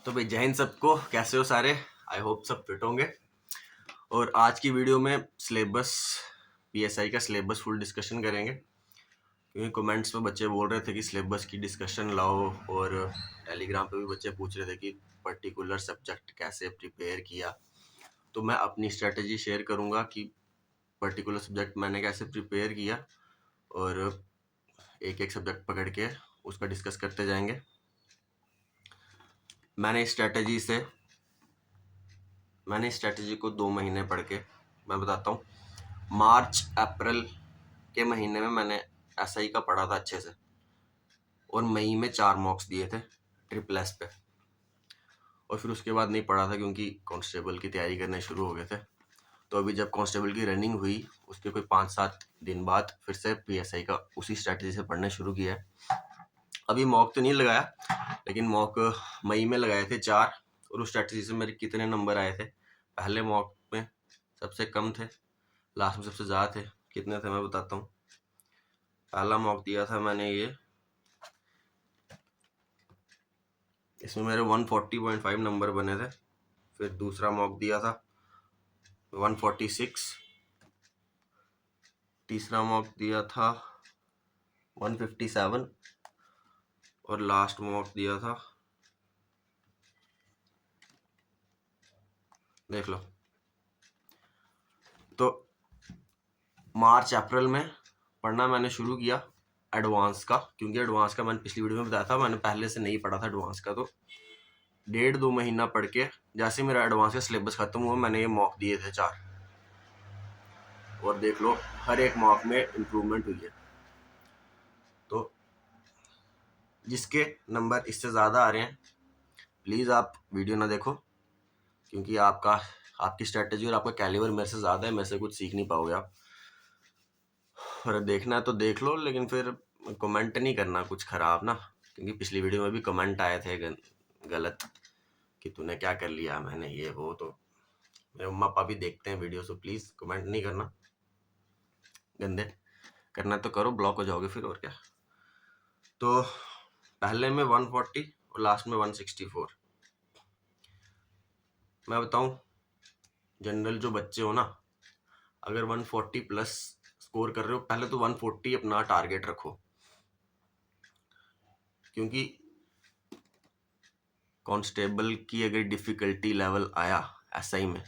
तो भाई जय हिंद सबको, कैसे हो सारे। आई होप सब फिट होंगे। और आज की वीडियो में सिलेबस पीएसआई का सिलेबस फुल डिस्कशन करेंगे, क्योंकि कमेंट्स में बच्चे बोल रहे थे कि सिलेबस की डिस्कशन लाओ, और टेलीग्राम पे भी बच्चे पूछ रहे थे कि पर्टिकुलर सब्जेक्ट कैसे प्रिपेयर किया। तो मैं अपनी स्ट्रेटजी शेयर करूँगा कि पर्टिकुलर सब्जेक्ट मैंने कैसे प्रिपेयर किया, और एक एक सब्जेक्ट पकड़ के उसका डिस्कस करते जाएंगे। मैंने स्ट्रेटजी को 2 महीने पढ़ के मैं बताता हूँ। मार्च अप्रैल के महीने में मैंने एसआई का पढ़ा था अच्छे से, और मई में 4 मॉक्स दिए थे ट्रिपल एस पे, और फिर उसके बाद नहीं पढ़ा था क्योंकि कांस्टेबल की तैयारी करने शुरू हो गए थे। तो अभी जब कांस्टेबल की रनिंग हुई उसके कोई 5-7 दिन बाद फिर से पीएसआई का उसी स्ट्रेटजी से पढ़ने शुरू किया है। अभी मॉक तो नहीं लगाया, लेकिन मॉक मई में लगाए थे 4, और उस स्ट्रेटजी से मेरे कितने नंबर आए थे। पहले मॉक में सबसे कम थे, लास्ट में सबसे ज़्यादा थे। कितने थे मैं बताता हूँ। पहला मॉक दिया था मैंने ये, इसमें मेरे 140.5 नंबर बने थे। फिर दूसरा मॉक दिया था 146, तीसरा मॉक दिया था 157, और लास्ट मॉक दिया था, देख लो। तो मार्च अप्रैल में पढ़ना मैंने शुरू किया एडवांस का, क्योंकि एडवांस का मैंने पिछली वीडियो में बताया था, मैंने पहले से नहीं पढ़ा था एडवांस का। तो 1.5-2 महीना पढ़ के जैसे मेरा एडवांस का सिलेबस खत्म हुआ, मैंने ये मॉक दिए थे 4, और देख लो हर एक मॉक में इम्प्रूवमेंट हुई है। तो जिसके नंबर इससे ज़्यादा आ रहे हैं प्लीज़ आप वीडियो ना देखो, क्योंकि आपकी स्ट्रेटजी और आपका कैलिबर मेरे से ज़्यादा है, मेरे से कुछ सीख नहीं पाओगे आप। और देखना है तो देख लो, लेकिन फिर कमेंट नहीं करना कुछ ख़राब ना, क्योंकि पिछली वीडियो में भी कमेंट आए थे गलत कि तूने क्या कर लिया, मैंने ये वो। तो मेरे मम्मा पापा भी देखते हैं वीडियो, तो प्लीज़ कमेंट नहीं करना गंदे। करना तो करो, ब्लॉक हो जाओगे फिर, और क्या। तो पहले में 140 और लास्ट में 164। मैं बताऊं, जनरल जो बच्चे हो ना, अगर 140 प्लस स्कोर कर रहे हो, पहले तो 140 अपना टारगेट रखो, क्योंकि कांस्टेबल की अगर डिफ़िकल्टी लेवल आया एसआई में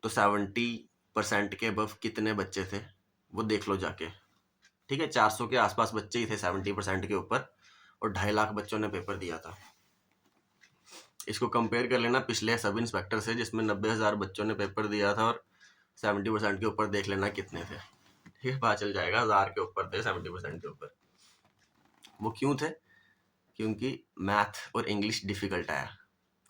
तो 70% के अबव कितने बच्चे थे वो देख लो जाके। ठीक है, 400 के आसपास बच्चे ही थे 70% के ऊपर, और 2.5 लाख बच्चों ने पेपर दिया था। इसको कंपेयर कर लेना पिछले सब इंस्पेक्टर से, जिसमें 90,000 बच्चों ने पेपर दिया था, और 70% के ऊपर देख लेना कितने थे। ठीक है, पता चल जाएगा, 1000 के ऊपर थे 70% के ऊपर। वो क्यों थे? क्योंकि मैथ और इंग्लिश डिफिकल्ट आया,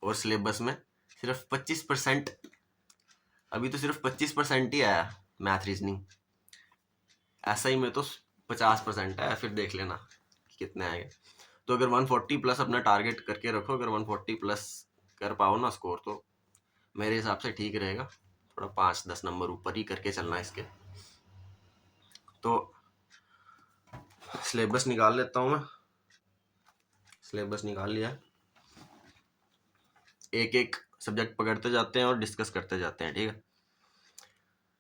और सिलेबस में सिर्फ 25%, अभी तो सिर्फ 25% ही आया मैथ रीजनिंग। ऐसा ही में तो 50% आया, फिर देख लेना कितने आएंगे। तो अगर 140 प्लस अपना टारगेट करके रखो, अगर 140 प्लस कर पाओ ना स्कोर, तो मेरे हिसाब से ठीक रहेगा। थोड़ा 5-10 नंबर ऊपर ही करके चलना इसके। तो सिलेबस निकाल लेता हूँ मैं। सिलेबस निकाल लिया, एक एक सब्जेक्ट पकड़ते जाते हैं और डिस्कस करते जाते हैं। ठीक है,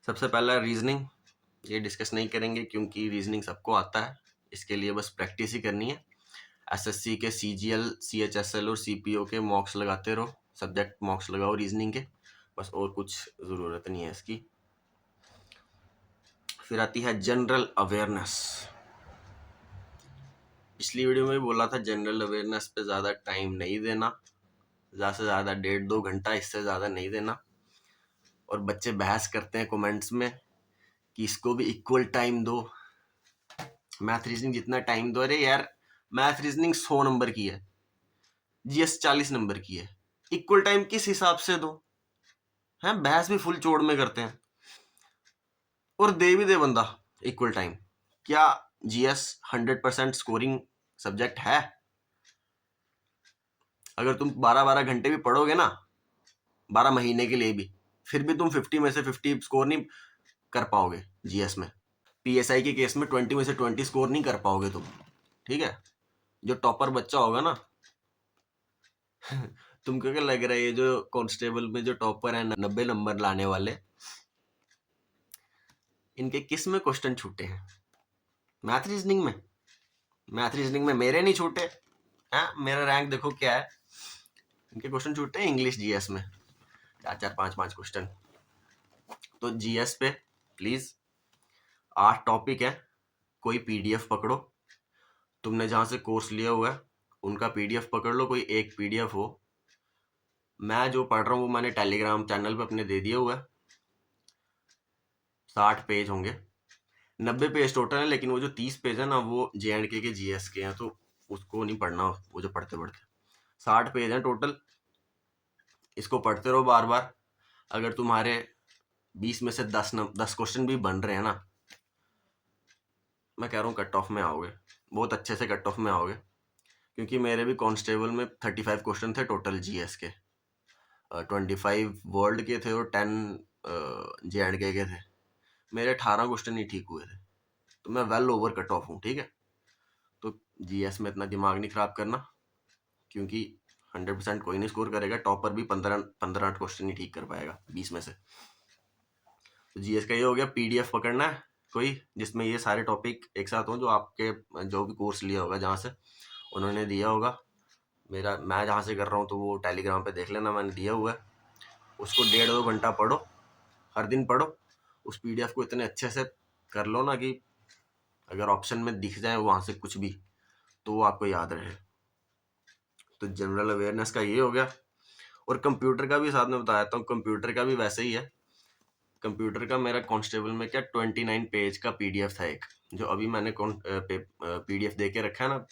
सबसे पहला रीजनिंग, ये डिस्कस नहीं करेंगे क्योंकि रीजनिंग सबको आता है, इसके लिए बस प्रैक्टिस ही करनी है। एसएससी के सीजीएल, सीएचएसएल और सीपीओ के मॉक्स लगाते रहो, सब्जेक्ट मॉक्स लगाओ रीजनिंग के, बस, और कुछ ज़रूरत नहीं है इसकी। फिर आती है जनरल अवेयरनेस। पिछली वीडियो में भी बोला था जनरल अवेयरनेस पे ज़्यादा टाइम नहीं देना, ज़्यादा से ज़्यादा 1.5-2 घंटा, इससे ज़्यादा नहीं देना। और बच्चे बहस करते हैं कमेंट्स में कि इसको भी इक्वल टाइम दो, मैथ रीजनिंग जितना टाइम दो। अरे यार, मैथ रीजनिंग 100 नंबर की है, जीएस 40 नंबर की है, इक्वल टाइम किस हिसाब से दो? हैं, बहस भी फुल चौड़ में करते हैं, और दे भी दे बंदा इक्वल टाइम। क्या जीएस 100% स्कोरिंग सब्जेक्ट है? अगर तुम 12-12 घंटे भी पढ़ोगे ना, 12 महीने के लिए भी, फिर भी तुम 50 में से 50 स्कोर नहीं कर पाओगे जीएस में। पीएसआई के केस में 20 में से 20 स्कोर नहीं कर पाओगे तुम। ठीक है, जो टॉपर बच्चा होगा ना, तुमको क्या लग रहा है ये जो कांस्टेबल में जो टॉपर है 90 नंबर लाने वाले, इनके किस में क्वेश्चन छूटे हैं? मैथ रीजनिंग में। मैथ रीजनिंग में मेरे नहीं छूटे। हाँ, मेरा रैंक देखो क्या है। इनके क्वेश्चन छूटे हैं इंग्लिश जीएस में, 4 4 5 5 क्वेश्चन। तो जीएस पे प्लीज 8 टॉपिक है, कोई पीडीएफ पकड़ो। तुमने जहां से कोर्स लिया हुआ है उनका पीडीएफ पकड़ लो, कोई एक पीडीएफ हो। मैं जो पढ़ रहा हूँ वो मैंने टेलीग्राम चैनल पे अपने दे दिया हुआ है। 60 पेज होंगे, 90 पेज टोटल है, लेकिन वो जो 30 पेज है ना वो JNK के जीएस के हैं, तो उसको नहीं पढ़ना, वो जो पढ़ते पढ़ते 60 पेज हैं टोटल। इसको पढ़ते रहो बार बार। अगर तुम्हारे 20 में से 10 क्वेश्चन भी बन रहे हैं ना, मैं कह रहा हूँ कट ऑफ में आओगे, बहुत अच्छे से कट ऑफ में आओगे। क्योंकि मेरे भी कांस्टेबल में 35 क्वेश्चन थे टोटल जीएस के, 25 वर्ल्ड के थे और 10 JNK के थे। मेरे 18 क्वेश्चन ही ठीक हुए थे, तो मैं वेल ओवर कट ऑफ हूँ। ठीक है, तो जीएस में इतना दिमाग नहीं खराब करना, क्योंकि 100% कोई नहीं स्कोर करेगा। टॉपर भी 15 क्वेश्चन ही ठीक कर पाएगा 20 में से। तो जीएस का ये हो गया। पीडीएफ पकड़ना है कोई जिसमें ये सारे टॉपिक एक साथ हों, जो आपके जो भी कोर्स लिया होगा जहाँ से उन्होंने दिया होगा। मैं जहाँ से कर रहा हूँ तो वो टेलीग्राम पे देख लेना, मैंने दिया हुआ है। उसको 1.5-2 घंटा पढ़ो, हर दिन पढ़ो। उस पीडीएफ को इतने अच्छे से कर लो ना कि अगर ऑप्शन में दिख जाए वहाँ से कुछ भी तो वो आपको याद रहे। तो जनरल अवेयरनेस का ये हो गया। और कंप्यूटर का भी साथ में बताया था, कंप्यूटर का भी वैसे ही है। कंप्यूटर का मेरा कांस्टेबल में क्या 29 पेज का पीडीएफ था एक, जो अभी मैंने पीडीएफ दे के रखा है ना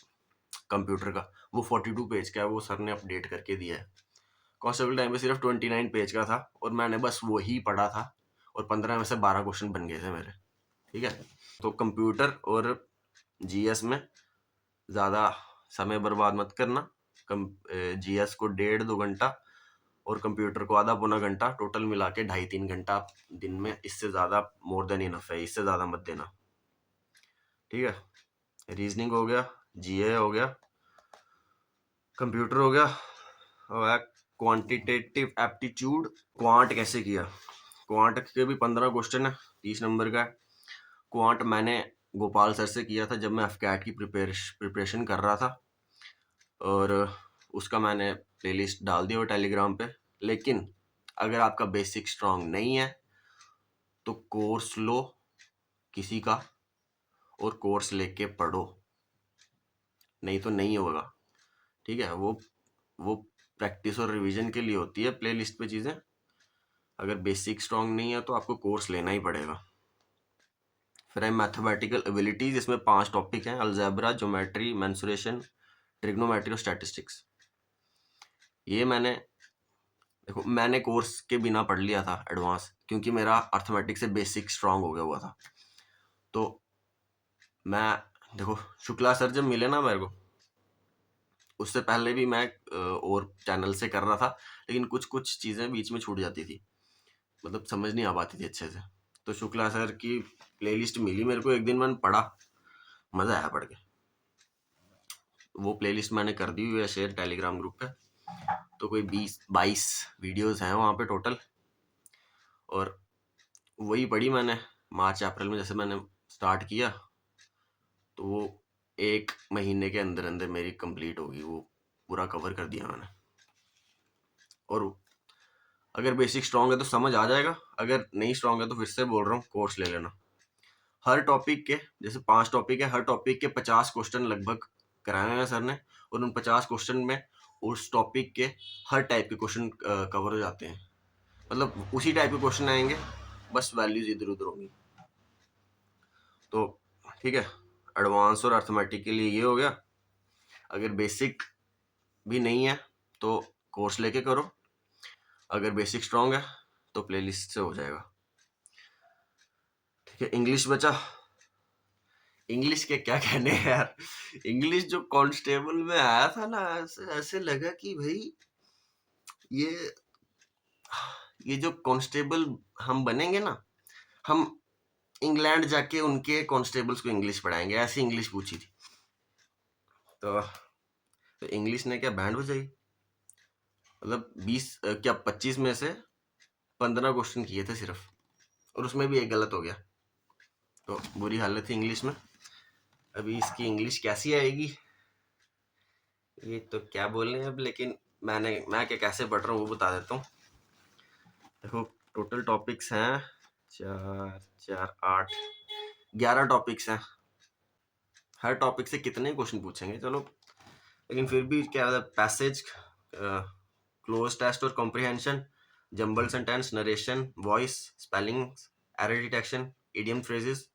कंप्यूटर का, वो 42 पेज का है, वो सर ने अपडेट करके दिया है। कांस्टेबल टाइम पे सिर्फ 29 पेज का था और मैंने बस वही पढ़ा था, और 15 में से 12 क्वेश्चन बन गए थे मेरे। ठीक है, तो कंप्यूटर और जीएस में ज़्यादा समय बर्बाद मत करना। जीएस को 1.5-2 घंटा और कंप्यूटर को आधा पौना घंटा, टोटल मिला के 2.5-3 घंटा दिन में। इससे ज़्यादा मोर देन इनफ है, इससे ज़्यादा मत देना। ठीक है, रीजनिंग हो गया, जीए हो गया, कंप्यूटर हो गया, और क्वांटिटेटिव एप्टीट्यूड। क्वांट कैसे किया? क्वांट के भी 15 क्वेश्चन है, 30 नंबर का है। क्वांट मैंने गोपाल सर से किया था जब मैं एफकैट की प्रिपरेशन कर रहा था, और उसका मैंने प्लेलिस्ट डाल दिया वो टेलीग्राम पे। लेकिन अगर आपका बेसिक स्ट्रांग नहीं है तो कोर्स लो किसी का और कोर्स लेके पढ़ो, नहीं तो नहीं होगा। ठीक है, वो प्रैक्टिस और रिवीजन के लिए होती है प्लेलिस्ट पे चीज़ें। अगर बेसिक स्ट्रांग नहीं है तो आपको कोर्स लेना ही पड़ेगा। फिर है मैथमेटिकल एबिलिटीज, इसमें 5 टॉपिक हैं: अलजेब्रा, ज्योमेट्री, मेंसुरेशन, ट्रिग्नोमेट्री और स्टैटिस्टिक्स। ये देखो मैंने कोर्स के बिना पढ़ लिया था एडवांस, क्योंकि मेरा अर्थमेटिक्स से बेसिक स्ट्रांग हो गया हुआ था। तो मैं देखो शुक्ला सर जब मिले ना मेरे को, उससे पहले भी मैं और चैनल से कर रहा था, लेकिन कुछ कुछ चीज़ें बीच में छूट जाती थी, मतलब समझ नहीं आ पाती थी अच्छे से। तो शुक्ला सर की प्लेलिस्ट मिली मेरे को, एक दिन मैंने पढ़ा, मज़ा आया पढ़ के। वो प्लेलिस्ट मैंने कर दी हुई है शेयर टेलीग्राम ग्रुप पे। तो कोई 20-22 वीडियोस हैं वहाँ पे टोटल, और वही पढ़ी मैंने मार्च अप्रैल में। जैसे मैंने स्टार्ट किया तो वो 1 महीने के अंदर अंदर मेरी कंप्लीट होगी, वो पूरा कवर कर दिया मैंने। और अगर बेसिक स्ट्रांग है तो समझ आ जाएगा, अगर नहीं स्ट्रांग है तो फिर से बोल रहा हूँ कोर्स ले लेना। हर टॉपिक के, जैसे 5 टॉपिक है, हर टॉपिक के 50 क्वेश्चन लगभग कराए हैं सर ने, और उन 50 क्वेश्चन में उस टॉपिक के हर टाइप के क्वेश्चन कवर हो जाते हैं। मतलब उसी टाइप के क्वेश्चन आएंगे, बस वैल्यूज इधर उधर होंगी। तो ठीक है, एडवांस और अर्थमेटिक के लिए ये हो गया। अगर बेसिक भी नहीं है तो कोर्स लेके करो, अगर बेसिक स्ट्रांग है तो प्लेलिस्ट से हो जाएगा। ठीक है, इंग्लिश बचा। इंग्लिश के क्या कहने हैं यार। इंग्लिश जो कांस्टेबल में आया था ना, ऐसे लगा कि भाई ये जो कांस्टेबल हम बनेंगे ना, हम इंग्लैंड जाके उनके कांस्टेबल्स को इंग्लिश पढ़ाएंगे, ऐसी इंग्लिश पूछी थी। तो इंग्लिश ने क्या बैंड बजाई। मतलब 20 क्या 25 में से 15 क्वेश्चन किए थे सिर्फ, और उसमें भी एक गलत हो गया। तो बुरी हालत थी इंग्लिश में। अभी इसकी इंग्लिश कैसी आएगी ये तो क्या बोलने अब, लेकिन मैं क्या कैसे पढ़ रहा हूँ वो बता देता हूँ। देखो टोटल टॉपिक्स हैं 4 4 8 11 टॉपिक्स हैं। हर टॉपिक से कितने क्वेश्चन पूछेंगे चलो, लेकिन फिर भी क्या पैसेज, क्लोज टेस्ट और comprehension, jumble sentence, narration, voice, spelling, error detection, idiom phrases,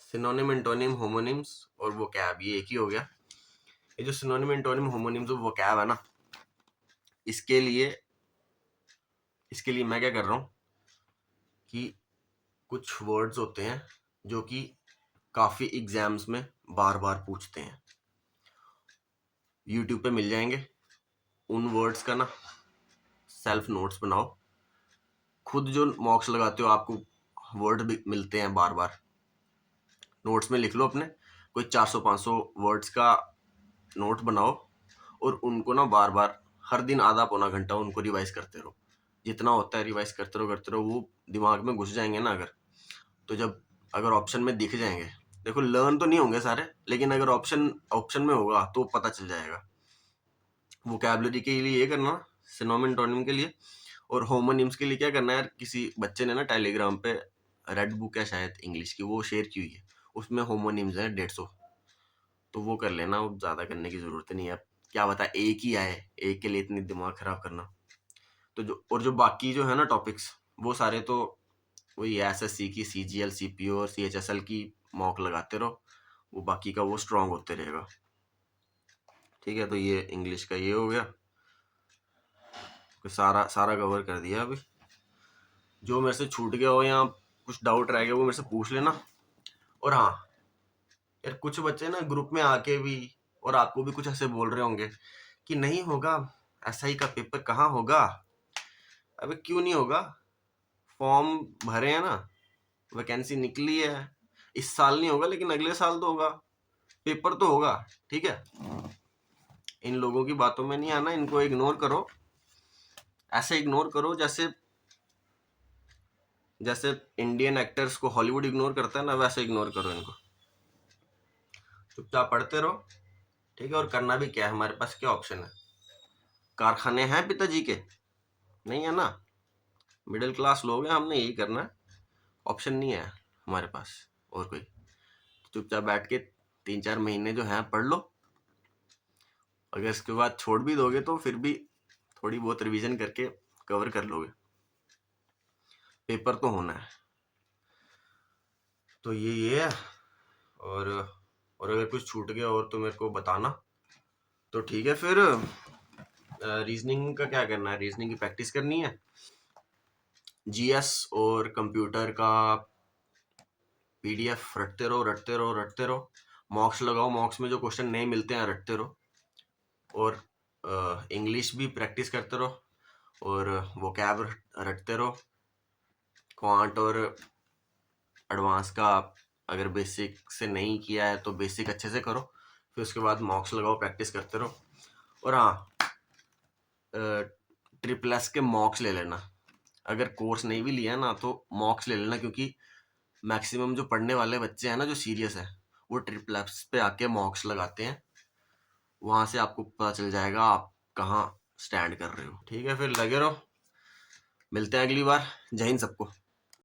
synonym, antonym, homonyms और वोकैब, ये एक ही हो गया। ये जो सिनोनिम, एंटोनिम, होमोनिम्स और वोकैब है ना, इसके लिए मैं क्या कर रहा हूँ कि कुछ वर्ड्स होते हैं जो कि काफ़ी एग्जाम्स में बार बार पूछते हैं, यूट्यूब पे मिल जाएंगे। उन वर्ड्स का ना सेल्फ नोट्स बनाओ, खुद जो मॉक्स लगाते हो आपको वर्ड भी मिलते हैं बार बार, नोट्स में लिख लो अपने, कोई 400-500 वर्ड्स का नोट बनाओ और उनको ना बार बार हर दिन आधा पौना घंटा उनको रिवाइज करते रहो। जितना होता है रिवाइज करते रहो, वो दिमाग में घुस जाएंगे ना अगर, तो जब अगर ऑप्शन में दिख जाएंगे, देखो लर्न तो नहीं होंगे सारे, लेकिन अगर ऑप्शन में होगा तो पता चल जाएगा। वोकैबुलरी के लिए ये करना, सिनोनिम एंटोनिम के लिए, और होमोनिम्स के लिए क्या करना है यार, किसी बच्चे ने ना टेलीग्राम पे रेड बुक है शायद इंग्लिश की, वो शेयर की हुई है, उसमें होमोनिम्स है 150, तो वो कर लेना, वो ज़्यादा करने की ज़रूरत नहीं है। क्या बता एक ही आए, एक के लिए इतनी दिमाग ख़राब करना। तो जो बाकी जो है ना टॉपिक्स, वो सारे तो वही एसएससी की, सीजीएल, सीपीओ और सीएचएसएल की मॉक लगाते रहो, वो बाकी का वो स्ट्रांग होते रहेगा। ठीक है, तो ये इंग्लिश का ये हो गया, सारा सारा कवर कर दिया। अभी जो मेरे से छूट गया हो या कुछ डाउट रह गया वो मेरे से पूछ लेना। और हाँ यार, कुछ बच्चे ना ग्रुप में आके भी और आपको भी कुछ ऐसे बोल रहे होंगे कि नहीं होगा, एसआई का पेपर कहाँ होगा। अबे क्यों नहीं होगा, फॉर्म भरे हैं ना, वैकेंसी निकली है, इस साल नहीं होगा लेकिन अगले साल तो होगा, पेपर तो होगा। ठीक है, इन लोगों की बातों में नहीं आना, इनको इग्नोर करो, ऐसे इग्नोर करो जैसे इंडियन एक्टर्स को हॉलीवुड इग्नोर करता है ना, वैसे इग्नोर करो इनको, चुपचाप पढ़ते रहो। ठीक है, और करना भी क्या है, हमारे पास क्या ऑप्शन है, कारखाने हैं पिताजी के, नहीं है ना, मिडिल क्लास लोग हैं, हमने यही करना है, ऑप्शन नहीं है हमारे पास और कोई। चुपचाप बैठ के 3-4 महीने जो हैं पढ़ लो, अगर इसके बाद छोड़ भी दोगे तो फिर भी थोड़ी बहुत रिवीजन करके कवर कर लोगे, पेपर तो होना है। तो ये है, और अगर कुछ छूट गया और तो मेरे को बताना। तो ठीक है, फिर रीजनिंग का क्या करना है, रीजनिंग की प्रैक्टिस करनी है, जीएस और कंप्यूटर का पीडीएफ रटते रहो, मॉक्स लगाओ, मॉक्स में जो क्वेश्चन नहीं मिलते हैं रटते रहो, और इंग्लिश भी प्रैक्टिस करते रहो और वोकैब रटते रहो। क्वांट और एडवांस का अगर बेसिक से नहीं किया है तो बेसिक अच्छे से करो, फिर उसके बाद मॉक्स लगाओ, प्रैक्टिस करते रहो। और हाँ, ट्रिपल एस के मॉक्स ले लेना, अगर कोर्स नहीं भी लिया ना तो मॉक्स ले लेना, क्योंकि मैक्सिमम जो पढ़ने वाले बच्चे हैं ना जो सीरियस है, वो ट्रिपल एस पे आके मॉक्स लगाते हैं, वहां से आपको पता चल जाएगा आप कहाँ स्टैंड कर रहे हो। ठीक है, फिर लगे रहो, मिलते हैं अगली बार। जय हिंद सबको।